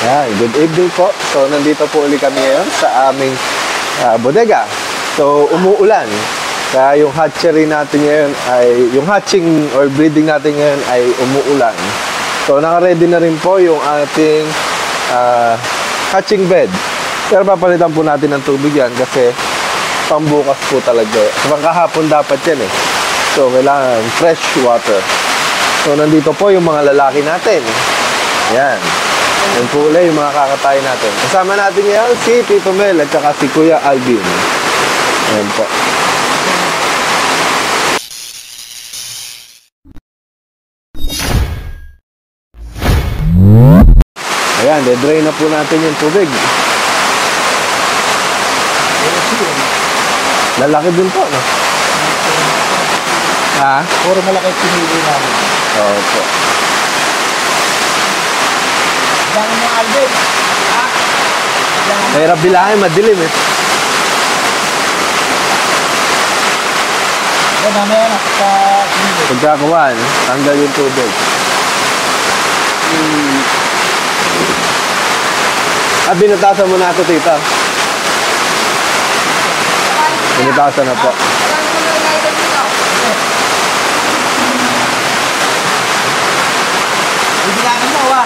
Yan, good evening po. So, nandito po ulit kami ngayon sa aming bodega. So, umuulan. Kaya yung hatchery natin ngayon ay, yung hatching or breeding natin ngayon ay umuulan. So, naka-ready na rin po yung ating hatching bed. Pero papalitan po natin ng tubig yan kasi pambukas po talaga. Kapag kahapon dapat yan eh. So, kailangan fresh water. So, nandito po yung mga lalaki natin. Yan. Yan po ulit yung mga kakatay natin. Kasama natin ngayon si Tito Mel at saka si Kuya Alvin. Yan po. Ayan, de-drain na po natin yung tubig. Lalaki din po, no? Ha? Puro malaki pinili namin. Oo po. Dami mo, Alvin. Mahirap bilangin, madilim eh. Dami yan sa pinili. Pagkakuhan, tanggal yung tubig. Binutasan mo na ito, tita. Binutasan na po. Bibilangin mo, ha?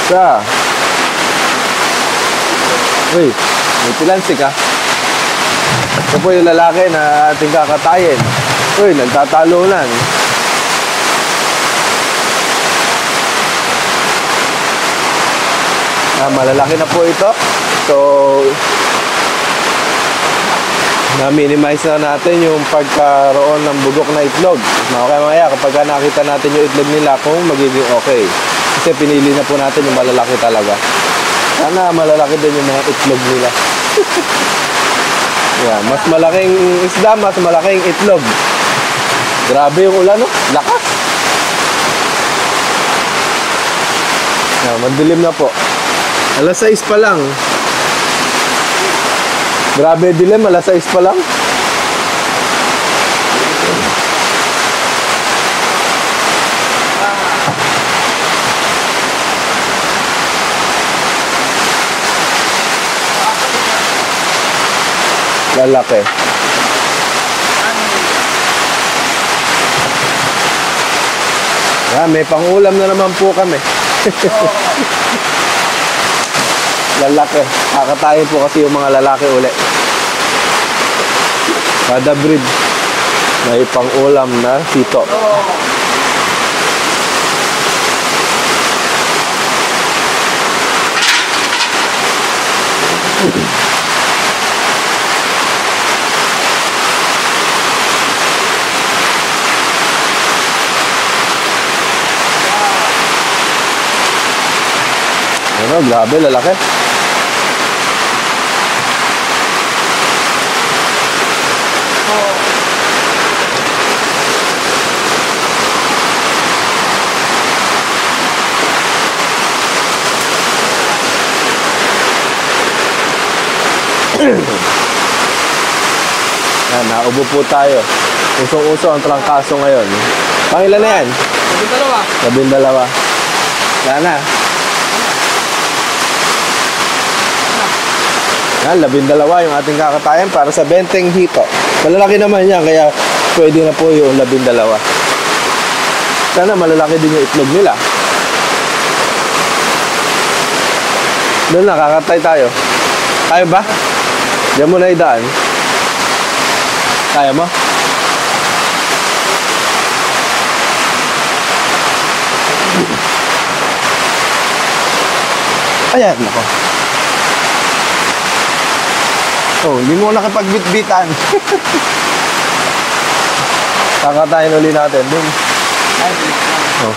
Sa. Uy, may pilansik ha. Ito po yung lalaki na ating kakatayin. Uy, nagtatalunan. Malalaki na po ito. So, na-minimize na natin yung pagkaroon ng bugok na itlog. Okay, mamaya kapag nakita natin yung itlog nila kung magiging okay. Kasi pinili na po natin yung malalaki talaga. Sana malalaki din yung mga itlog nila. Yeah, mas malaking isda, mas malaking itlog. Grabe yung ulan, no? Lakas. Yeah, madilim na po. Alas 6 pa lang. Grabe dilim, alas 6 pa lang. Lalaki. Yeah, may pangulam na naman po kami. Lalaki. Kakatayin po kasi yung mga lalaki uli. Kada breed may pangulam na sito. Ano, grabe, lalaki. Yan, naubo po tayo. Usong-uso ang trangkaso ngayon. Pangilan na yan? 12. 12. Yan na. Yan, 12 yung ating kakatayan para sa 20 hito. Malalaki naman yan, kaya pwede na po yung 12. Sana malalaki din yung itlog nila. Doon na, kakatay tayo. Kaya ba? Diyan mo na idaan. Kaya mo? Ayan, ako. Oh, hindi mo nakapag-bit-bitan. Kakatayin ulit natin. Dun. Oh.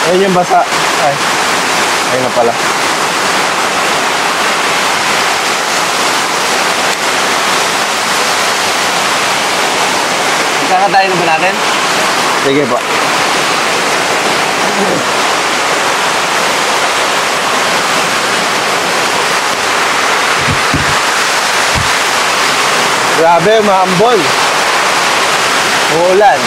Ayun yung basa. Ay. Ayun na pala. Kakatayin na ba natin? Sige po. Grabe, maambon. Uulan.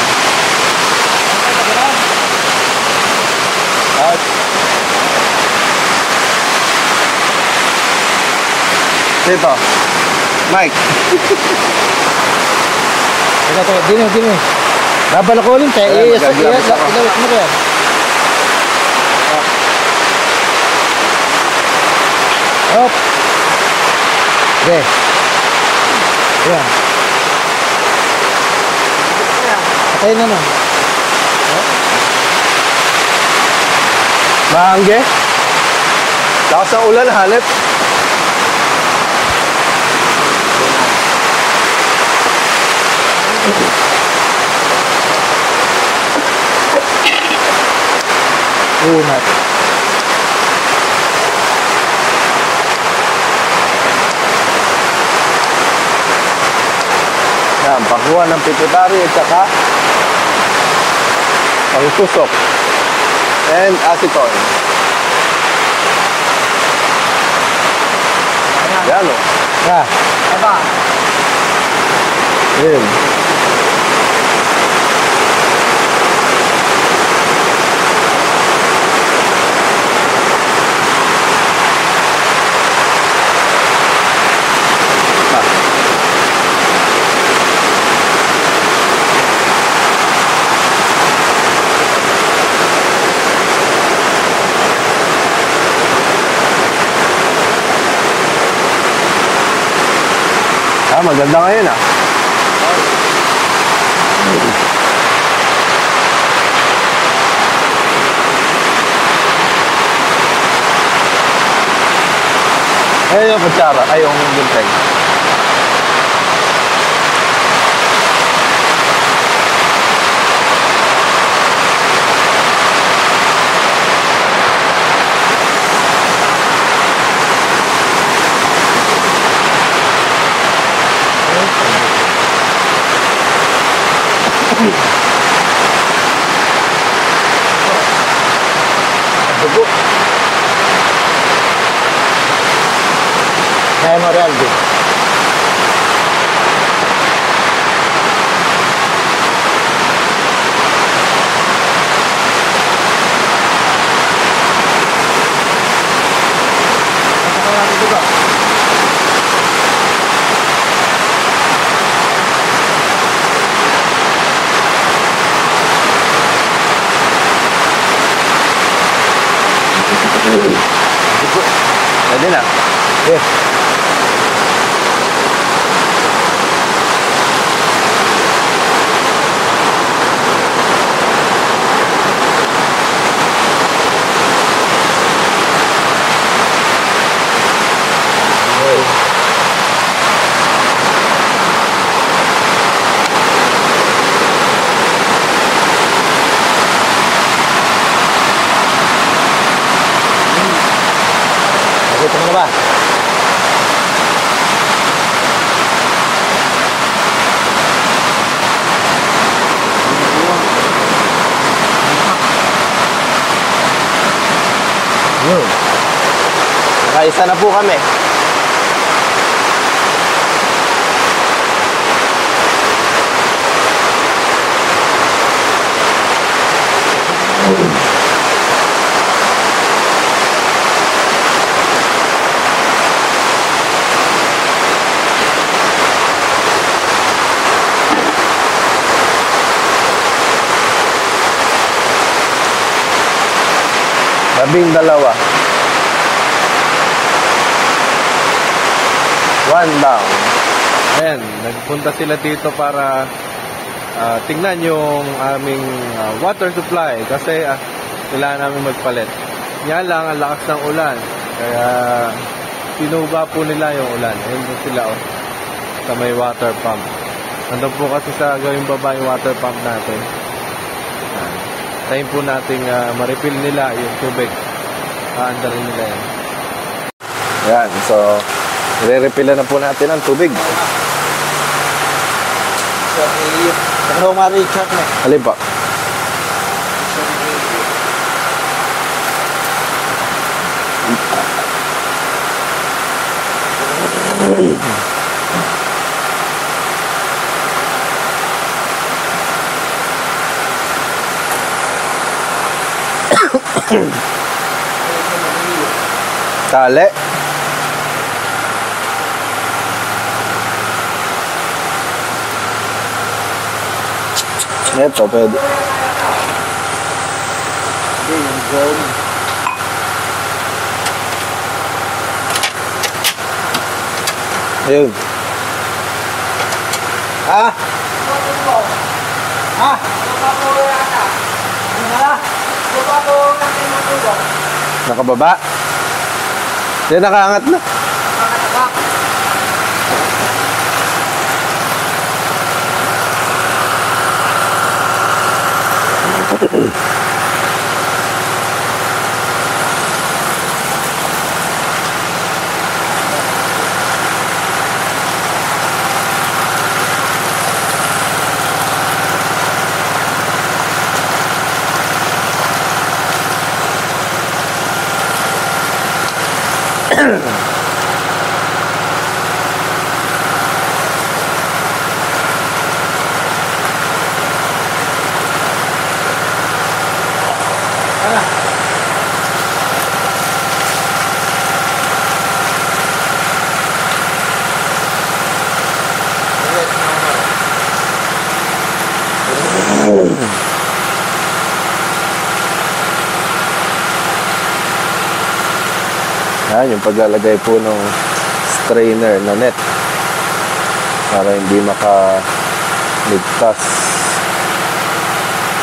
At dito. Mike. Ito, dino. Babala ko ulit, Ayan, magaglamit ako. ilawit mo ko yan. Hop. Okay. Ayan. Patay na nun. Mahangge. Lakas ng ulan, halip. Unat. Yan, pakuha ng pituitary at saka pangtusok. And acetone. Yan o. Yeah. Aba. Yun. Maganda ngayon ah. Ayun yung kutsara, ay yung ginteng. Dugo. Memorial din. Pwede na. Yes. Nakita mo na ba? Yun. Nakaisa na po kami. Labing dalawa. One down. Ayan, nagpunta sila dito para tingnan yung aming water supply kasi kailangan namin magpalit. Yan lang, ang lakas ng ulan. Kaya pinuba po nila yung ulan. Ayun po sila sa may water pump. Nandun po kasi sa gawing baba yung water pump natin. Time po nating ma-refill nila yung tubig. Aandarin nila yan. Yan, so re-refillan na po natin ang tubig. So, Pero ma-recharge na. Alin po? Tali. Ito, pwede. Hindi, yung zone. Ayun. Ha? Ha? Nakababa. Yan, nakaangat na. Yan, yung paglalagay po ng strainer na net para hindi makaligtas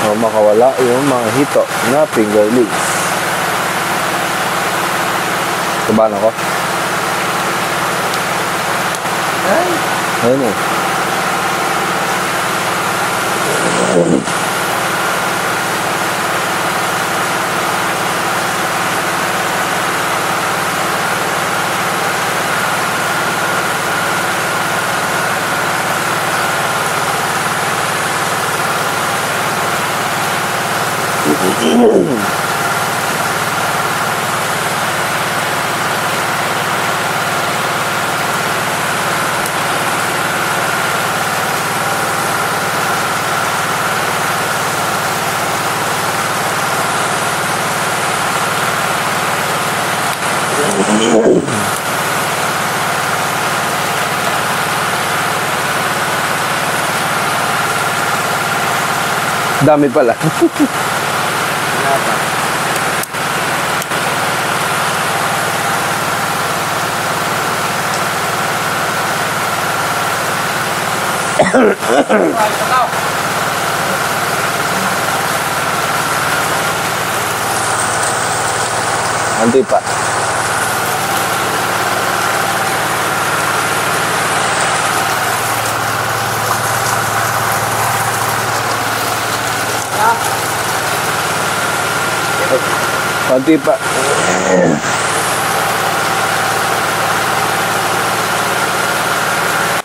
o makawala yung mga hito na fingerlings. Kabahan ako? Ayun eh. Dami pala. Hindi pa. Konti pa.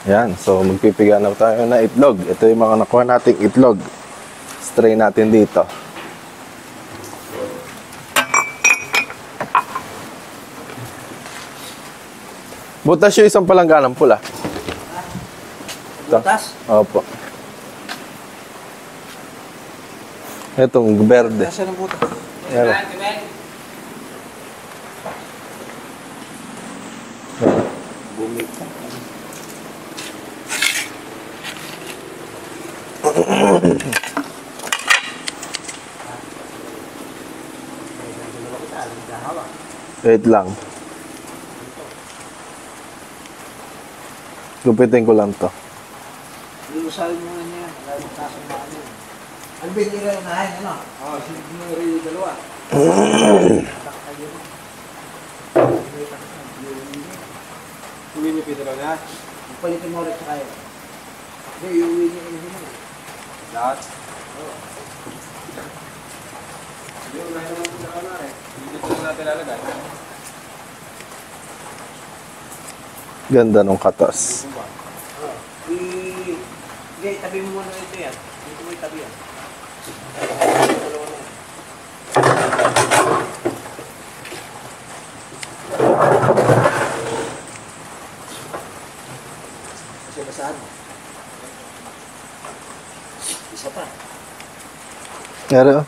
Yan, so magpipiga na tayo na itlog. Ito yung mga nakuha nating itlog. Strain natin dito. Butas yung isang palangganang pula. Butas? Opo. Itong berde. Nasaan ang butas? Yan. Bumita. Wait lang. Gupitin ko lang to. Lulusawin mo na niya. Lalo tasang na ano. Ang binira na hain, ano? Oo, sinigmuri yung dalawa. Uwi niyo Pedro na? Palitin mo ulit sa kayo. Hindi, uwi niyo yung lahat? Oo. Hindi, unahin naman ito na eh. Hindi ito natin lalagay. Ganda nung katas. Sige, tabi mo muna ito yan. Dito mo itabi yan. Kasi basaan mo. Isa pa. Ngari oh.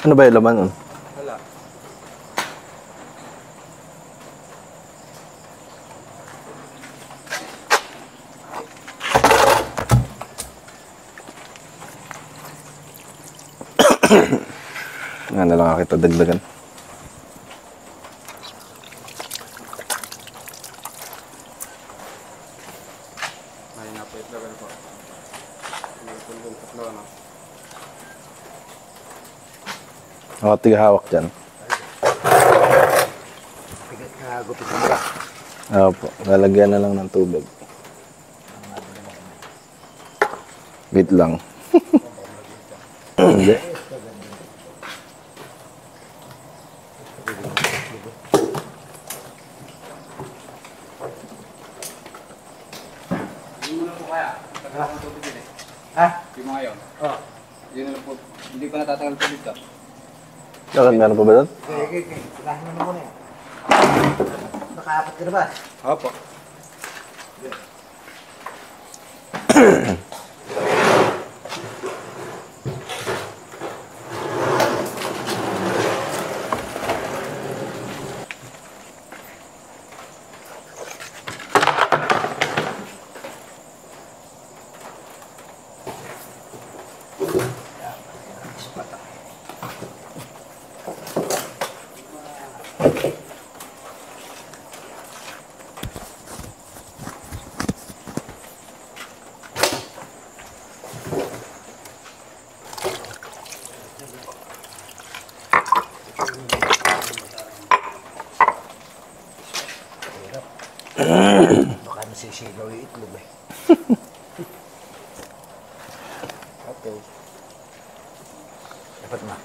Ano ba yung laman? Wala. Nga na lang kita dagdagan. Ay, napait lang po. Tatlo, no? Ako tigahawak dyan. Pigat na gupit mo ba? Opo, lalagyan na lang ng tubig. Wait lang. Hindi. Hindi mo na po kaya. Tagal ang tubig din eh. Ha? Hindi mo ngayon. Oo. Hindi na po. Hindi pa natatagal tubig ka. Bakit meron pa ba doon? Okay. Sinahin mo na muna yan. Nakaapat ka na ba? Opo. Baka nasisigaw yung itlog eh. Okay. Dapat na.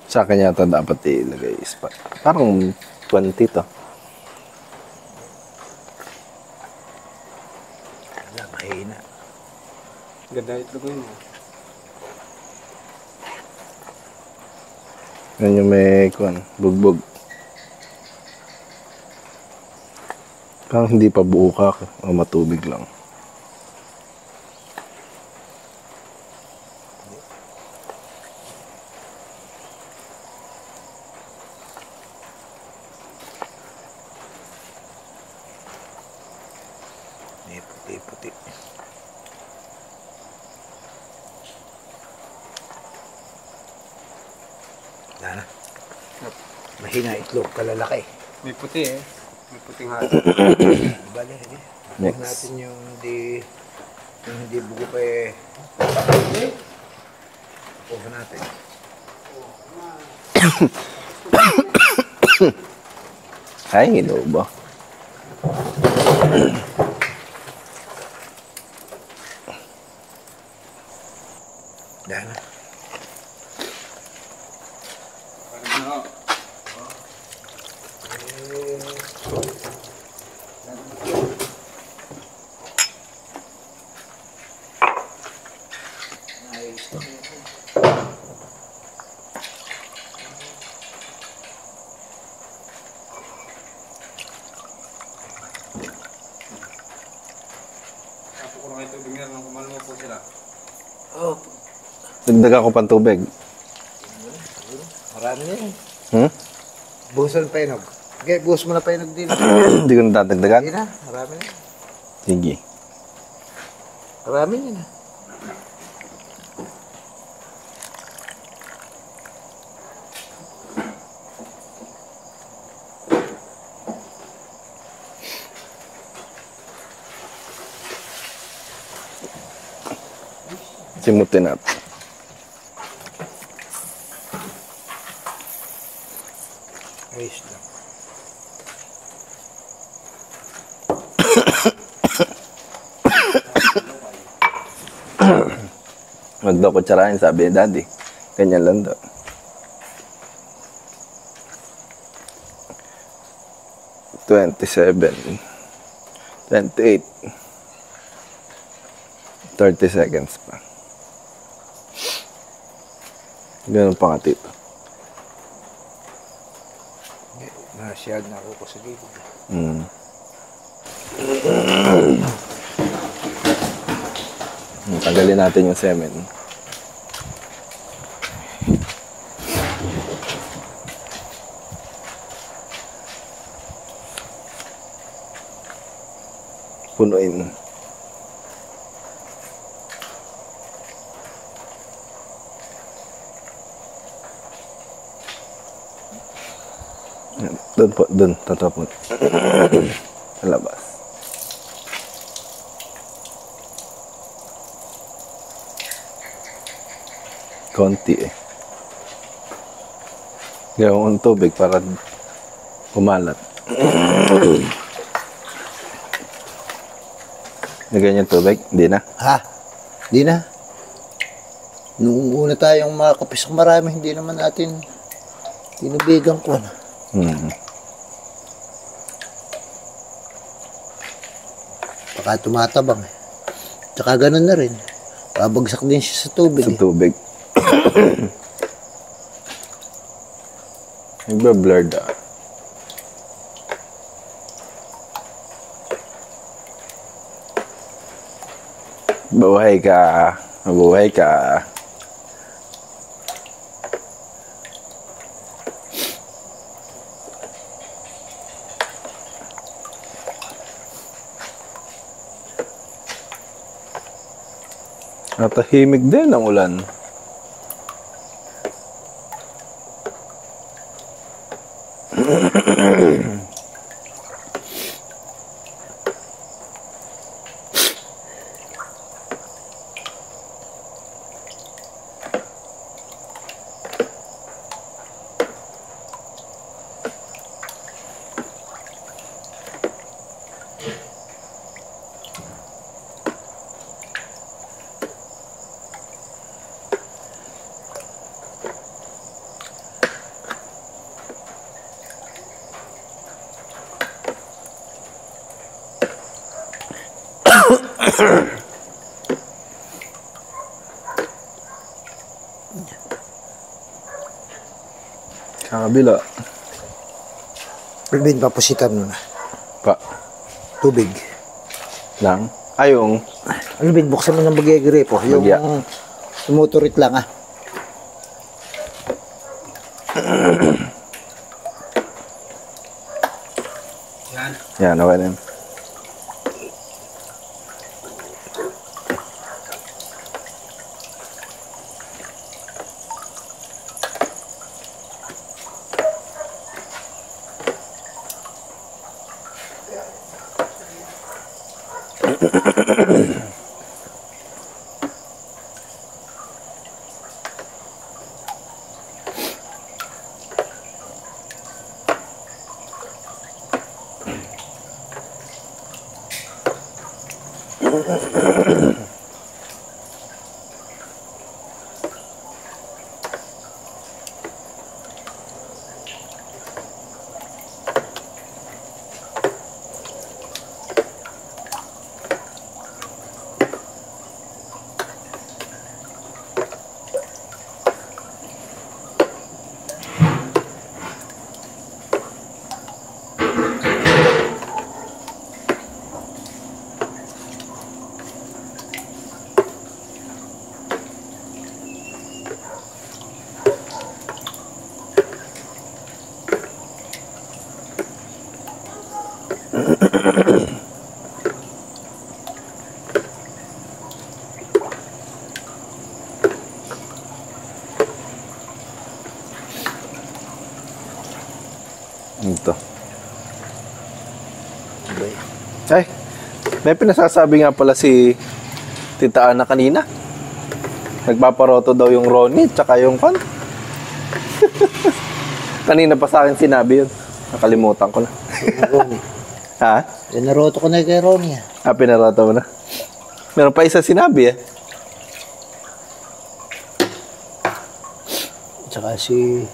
Sa akin yata dapat ilagay ispa. Parang 20 to. Wala, mahina. Ganda itlog yun. Yan yung may bugbog. Parang hindi pa buo ka o matubig lang. May puti-puti. Wala na. Mahina itlog, kalalaki. May puti eh. May puting halo. Bale, hindi. Next. Huwag natin yung hindi bugo pa eh. Off natin. Ay, hello ba? Wala na. Parang na. Nice. Tapo ko na kayo tubig nila nang kumalmo po sila. Oh, Dagdagan ko pang tubig. marami na yan. Hmm? Buhusan pa inog. Okay, buhos mo na pa inog din. Hindi ko na dadagdagan. Hindi na, marami na. Sige. Marami na. Simutin natin. Ayos lang. Wag daw kutsarahin, sabi ni Daddy. Ganyan lang daw. $27, $28, 30 seconds pa. Ganun pa nga, Tito. Nasyad na ako sa gilid. Tagalin natin yung semen. Punuin. Doon po, doon, tatapon. Sa labas. Konti eh. Gawin ng tubig para kumalat. Nagyan yung tubig? Hindi na? Ha? Hindi na. Nung una tayong makapisok marami, hindi naman natin tinubigan ko na. Baka tumatabang eh. Tsaka ganun na rin. Babagsak din siya sa tubig. Sa tubig. Nagba-blurred ah. Mabuhay ka. Mabuhay ka. Natahimik din ang ulan. Sa kabila. Alvin, papusitan mo na. Pa. Tubig. Lang. Ayong. Alvin, buksan mo ng bagay-gripo. Yung Bagya. tumuturit lang ah. Yan, okay na yun. Ito. Ay, may pinasasabi nga pala si Tita Ana kanina. Nagpaparoto daw yung Ronnie, tsaka yung pan. Kanina pa sa akin sinabi yun. Nakalimutan ko na. Ronnie. Ha? Naroto ko na kay Ronnie. Pinaroto mo na. Meron pa isa sinabi Tsaka si...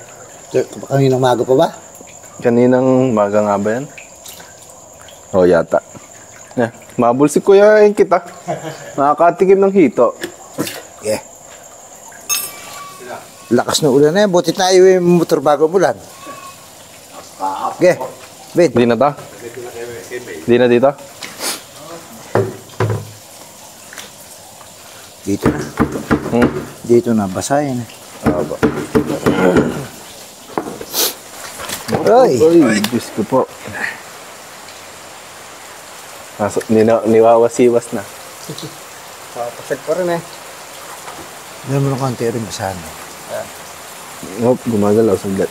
Kaninang maga pa ba? Kaninang maga nga ba yan? Yata. Mabul si Kuya yung kita. Nakakatikim ng hito. Yeah. Lakas ng ulan na yan. Buti tayo yung motor bago umulan. Okay. Ben. Di na ta? Di na dito? Dito na. Dito na. Basahin. Aba. Ay. Diyos ko po. Niwawasiwas na. Papasag pa rin eh. Meron mo ng konti rin basahin. Gumagalaw saglit.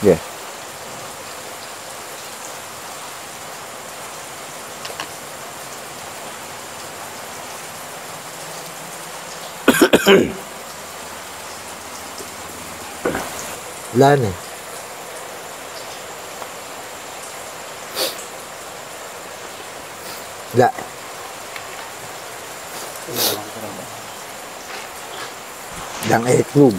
Okay. Wala na eh. Wala. Lang itlog.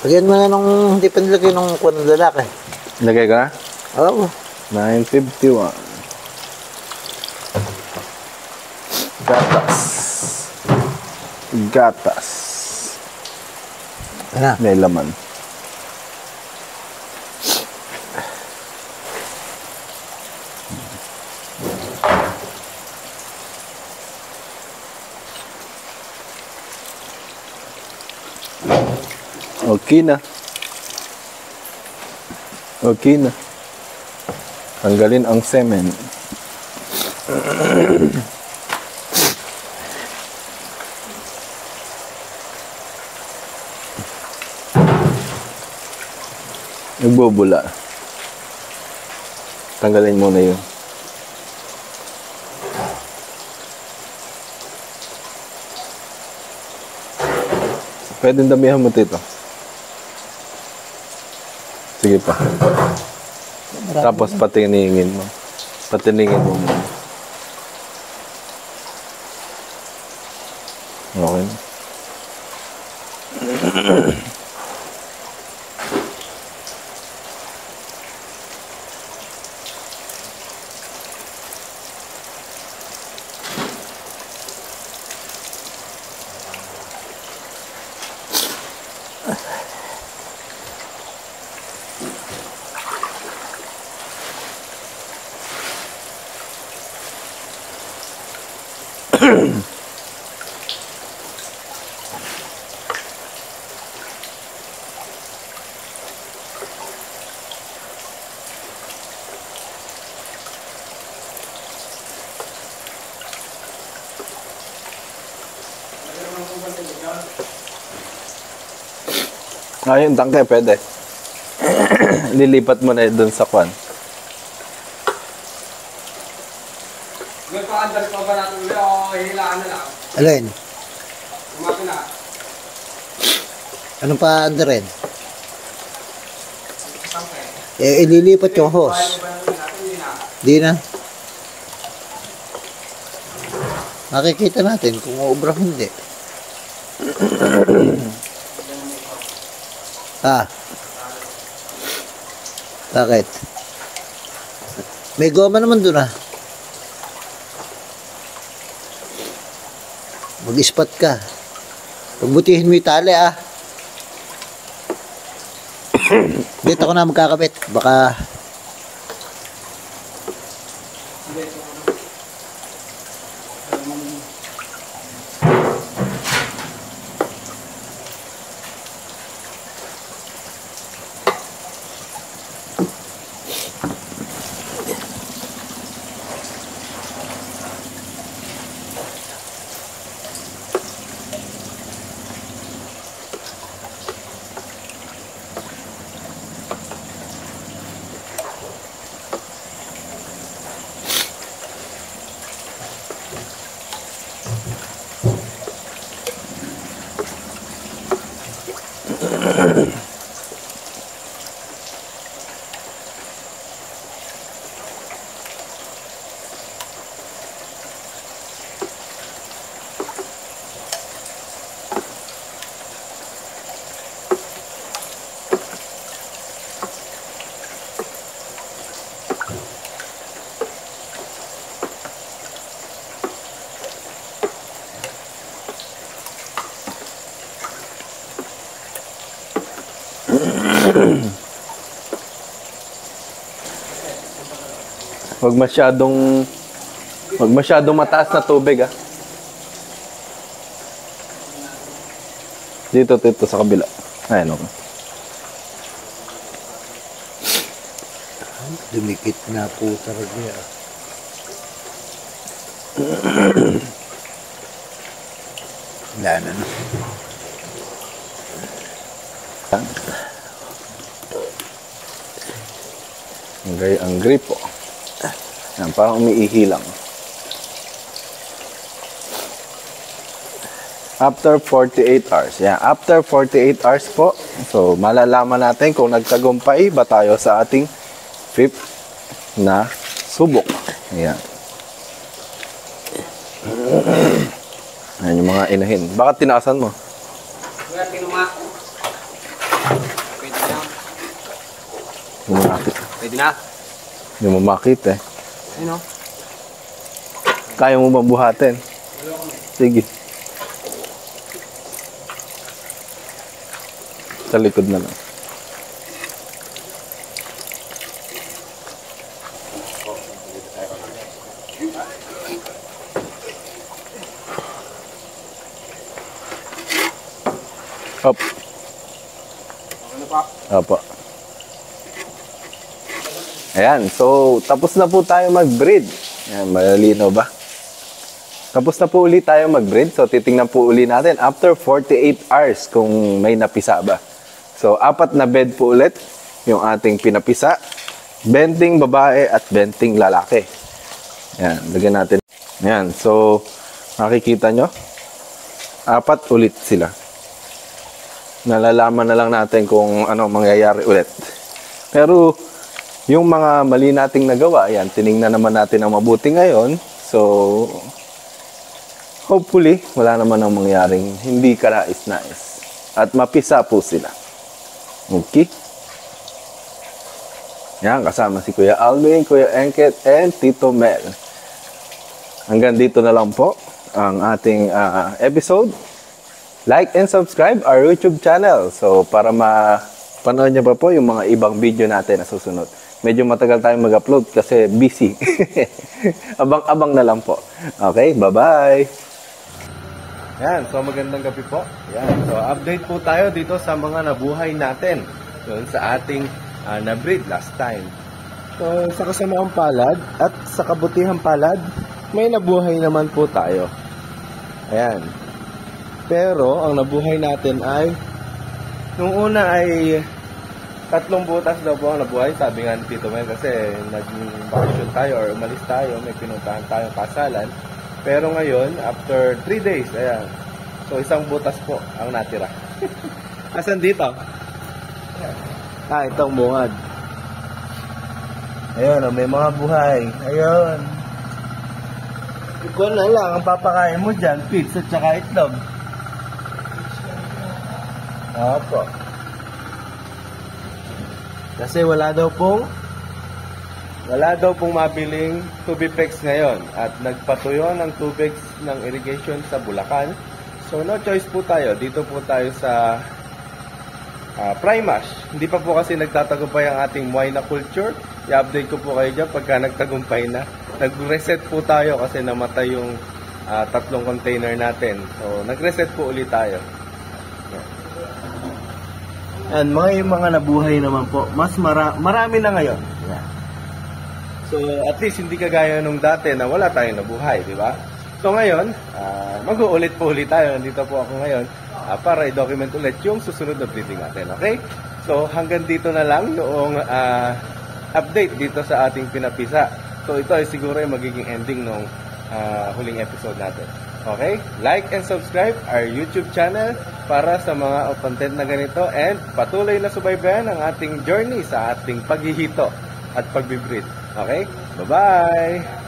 Lagyan mo na nung hindi pa nilagay nung kuwan ng lalaki. Lagay ka na? Oo. 951. Gatas. Gatas. Ano? May laman. Okay na. Okay na. Tanggalin ang semen. Nagbubula. Tanggalin muna yun. Pwede damihan mo dito. Sige pa. Tapos patiningin mo. Patiningin mo muna. Okay. Yung tangke, pwede. Lilipat mo na doon sa kwan. May pa-under pa ba natin ulit o hihilaan na lang? Alin? Umaki na. Anong pa under rin? Tangke. Ililipat yung hose. Bahay mo ba natin natin? Hindi na. Di na. Makikita natin kung uubra hindi. Bakit? May goma naman doon Mag-spot ka. Pagbutihin mo yung tali Dito ko na magkakabit. Baka... Wag masyadong mataas na tubig, ah. Dito sa kabila. Ayan, okay. Dumikit na po talaga yan. Wala na na. Ang gripo. Yan, parang umiihi lang. After 48 hours. Yan, after 48 hours po. So, malalaman natin kung nagtagumpay ba tayo sa ating 5th na subok. Yan. Yan yung mga inahin. Bakit tinaasan mo? Kuya, tinuma. Pwede na. Hindi mo makit. Pwede na. Hindi mo makit eh. Ano? Kaya mo bang buhatin? Sige. Sa likod na lang. Up. Ano pa? Apa. Ayan, so tapos na po tayo mag-breed. Ayan, malinaw ba? Tapos na po ulit tayo mag-breed. So titingnan po ulit natin after 48 hours kung may napisa ba. So 4 na bed po ulit yung ating pinapisa. Benting babae at benting lalaki. Ayan, lagyan natin. Ayan, so makikita nyo. 4 ulit sila. Nalalaman na lang natin kung ano mangyayari ulit. Pero yung mga mali nating nagawa, ayan, tiningnan naman natin ang mabuti ngayon. So, hopefully, wala naman ang mangyaring hindi kanais-nais. At mapisa po sila. Okay? Yan, kasama si Kuya Alvin, Kuya Enket, and Tito Mel. Hanggang dito na lang po ang ating episode. Like and subscribe our YouTube channel. So, para mapanood niyo pa po yung mga ibang video natin na susunod. Medyo matagal tayong mag-upload kasi busy. Abang-abang na lang po. Okay, bye-bye! Yan, so magandang gabi po. Yan, so update po tayo dito sa mga nabuhay natin doon sa ating na-breed last time. So, sa kasamaang palad at sa kabutihang palad, may nabuhay naman po tayo. Ayan. Pero, ang nabuhay natin ay, nung una ay 3 butas daw po ang nabuhay, sabi nga ni Tito Mel, kasi nag-vacation tayo or umalis tayo, may pinuntahan tayong kasalan. Pero ngayon, after 3 days, ayan, so 1 butas po ang natira. Asan dito? Itong bungad. Ayun, may mga buhay. Ayun. Ikaw na lang, ang papakain mo dyan, pizza at saka itlog. Opo. Kasi wala daw pong mabiling tubipex ngayon at nagpatuyo ng tubig ng irrigation sa Bulacan. So no choice po tayo. Dito po tayo sa Primash. Hindi pa po kasi nagtatagumpay ang ating Moina culture. I-update ko po kayo dyan pagka nagtagumpay na. Nag-reset po tayo kasi namatay yung 3 container natin. So nag-reset po ulit tayo. And yung mga nabuhay naman po, mas marami na ngayon. Yeah. So, at least hindi kagaya nung dati na wala tayong nabuhay, di ba? So, ngayon, mag-uulit po ulit tayo. Nandito po ako ngayon para i-document ulit yung susunod na breeding natin. Okay? So, hanggang dito na lang yung update dito sa ating pinapisa. So, ito ay siguro yung magiging ending ng huling episode natin. Okay? Like and subscribe our YouTube channel para sa mga content na ganito and patuloy na subaybayan ang ating journey sa ating paghihito at pagbibreed. Okay? Bye-bye!